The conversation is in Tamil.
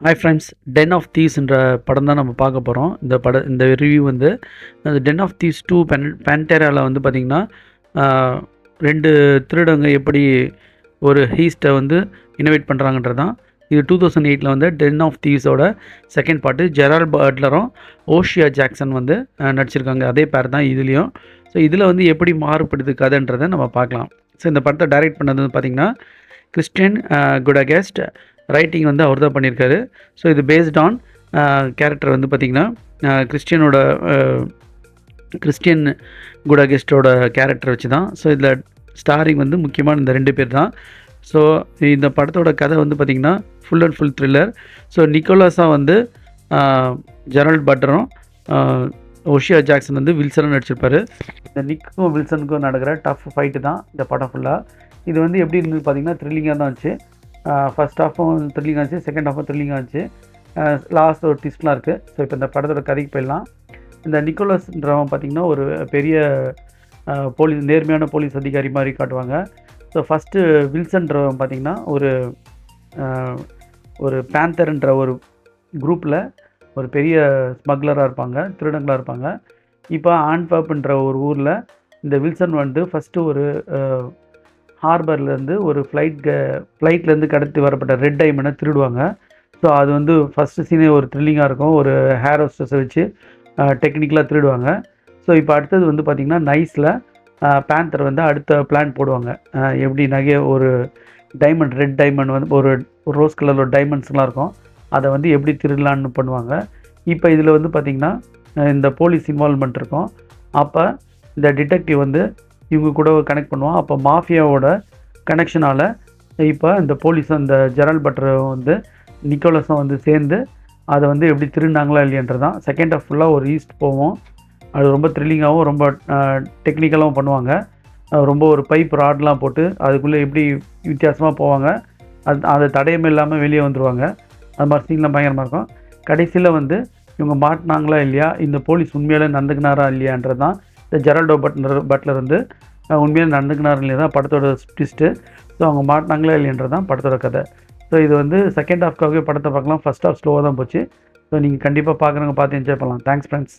ஹாய் ஃப்ரெண்ட்ஸ், டென் ஆஃப் தீவ்ஸ்ன்ற படம் தான் நம்ம பார்க்க போகிறோம். இந்த ரிவ்யூ வந்து டென் ஆஃப் தீவ்ஸ் 2 பேன்டேராவில் வந்து பார்த்திங்கன்னா 2 திருடங்க எப்படி ஒரு ஹீஸ்ட்டை வந்து இனோவேட் பண்ணுறாங்கன்றது தான். இது 2008 வந்து டென் ஆஃப் தீவ்ஸோட செகண்ட் பார்ட்டு. ஜெரால்ட் பட்லரும் ஓஷியா ஜாக்சன் வந்து நடிச்சிருக்காங்க. அதே பேர் தான் இதுலேயும். ஸோ இதில் வந்து எப்படி மாறுபடுது கதைன்றதை நம்ம பார்க்கலாம். ஸோ இந்த படத்தை டைரக்ட் பண்ணது வந்து பார்த்திங்கன்னா கிறிஸ்டியன் குடகெஸ்ட். ரைட்டிங் வந்து அவர் தான் பண்ணியிருக்காரு. ஸோ இது பேஸ்ட் ஆன் கேரக்டர் வந்து பார்த்திங்கன்னா கிறிஸ்டியன் குடகெஸ்டோட கேரக்டர் வச்சு தான். ஸோ இதில் ஸ்டாரிங் வந்து முக்கியமான இந்த 2 பேர் தான். ஸோ இந்த படத்தோட கதை வந்து பார்த்திங்கன்னா full and full thriller. So நிக்கோலஸாக வந்து ஜெரால்ட் பட்லரும் ஓஷியா ஜாக்சன் வந்து வில்சனும் நடிச்சிருப்பார். இந்த நிக்கும் வில்சனுக்கும் நடக்கிற டஃப் ஃபைட்டு தான் இந்த படம் ஃபுல்லாக. இது வந்து எப்படி இருந்தது பார்த்திங்கன்னா த்ரில்லிங்காக தான் இருந்துச்சு. ஃபஸ்ட் ஹாஃபும் த்ரில்லிங்காக இருந்துச்சு, செகண்ட் ஹாஃபும் த்ரில்லிங்காக இருந்துச்சு. லாஸ்ட் ஒரு ட்விஸ்ட்லாம் இருக்குது. ஸோ இப்போ இந்த படத்தோட கதைக்கு போயிடலாம். இந்த நிக்கோலஸ்ன்றவன் பார்த்திங்கன்னா ஒரு பெரிய நேர்மையான போலீஸ் அதிகாரி மாதிரி காட்டுவாங்க. ஸோ ஃபஸ்ட்டு வில்சன்றவன் பார்த்திங்கன்னா ஒரு பேந்தர்ன்ற ஒரு குரூப்பில் ஒரு பெரிய ஸ்மக்லராக இருப்பாங்க, திருடங்களாக இருப்பாங்க. இப்போ ஆன்ட்வெர்ப்ன்ற ஒரு ஊரில் இந்த வில்சன் வந்து ஃபஸ்ட்டு ஒரு ஹார்பர்லேருந்து ஒரு ஃப்ளைட்லேருந்து கடத்தி வரப்பட்ட ரெட் டைமண்டை திருடுவாங்க. ஸோ அது வந்து ஃபஸ்ட்டு சீனே ஒரு த்ரில்லிங்காக இருக்கும். ஒரு ஹேர் ஹோஸ்டஸை வச்சு டெக்னிக்கலாக திருடுவாங்க. ஸோ இப்போ அடுத்தது வந்து பார்த்திங்கன்னா நைஸில் பேந்தர் வந்து அடுத்த பிளான் போடுவாங்க. எப்படி ஒரு ரெட் டைமண்ட் வந்து ஒரு ரோஸ் கலரில் டைமண்ட்ஸ்லாம் இருக்கும், அதை வந்து எப்படி திருடலான்னு பண்ணுவாங்க. இப்போ இதில் வந்து பார்த்திங்கன்னா இந்த போலீஸ் இன்வால்வ்மெண்ட் இருக்கும். அப்போ இந்த டிடெக்டிவ் வந்து இவங்க கூட கனெக்ட் பண்ணுவான். அப்போ மாஃபியாவோட கனெக்ஷனால் இப்போ இந்த போலீஸ் அந்த ஜெரால்ட் பட்லரும் வந்து நிக்கோலஸும் வந்து சேர்ந்து அதை வந்து எப்படி திருடினாங்களா இல்லையன்றதான். செகண்ட் ஹாஃப் ஃபுல்லாக ஒரு ஈஸ்ட் போவோம். அது ரொம்ப த்ரில்லிங்காகவும் ரொம்ப டெக்னிக்கலாகவும் பண்ணுவாங்க. ரொம்ப ஒரு பைப் ராட்லாம் போட்டு அதுக்குள்ளே எப்படி வித்தியாசமாக போவாங்க. அது தடயமே இல்லாமல் வெளியே வந்துடுவாங்க. அது மாதிரி சீன்லாம் பயங்கரமாக இருக்கும். கடைசியில் வந்து இவங்க மாட்டினாங்களா இல்லையா, இந்த போலீஸ் உண்மையிலே நடந்துக்கினாரா இல்லையான்றது தான். இந்த ஜெரால்டோ பட்லர் வந்து உண்மையாக நடந்துக்கினார் இல்லையா தான் படத்தோட ட்விஸ்ட்டு. ஸோ அவங்க மாட்டினாங்களா இல்லையன்றது தான் படத்தோட கதை. ஸோ இது வந்து செகண்ட் ஹாஃப்க்காகவே படத்தை பார்க்கலாம். ஃபஸ்ட் ஹாஃப் ஸ்லோவாக தான் போச்சு. ஸோ நீங்கள் கண்டிப்பாக பார்க்குறவங்க பார்த்து என்ஜாய் பண்ணலாம். Thanks friends.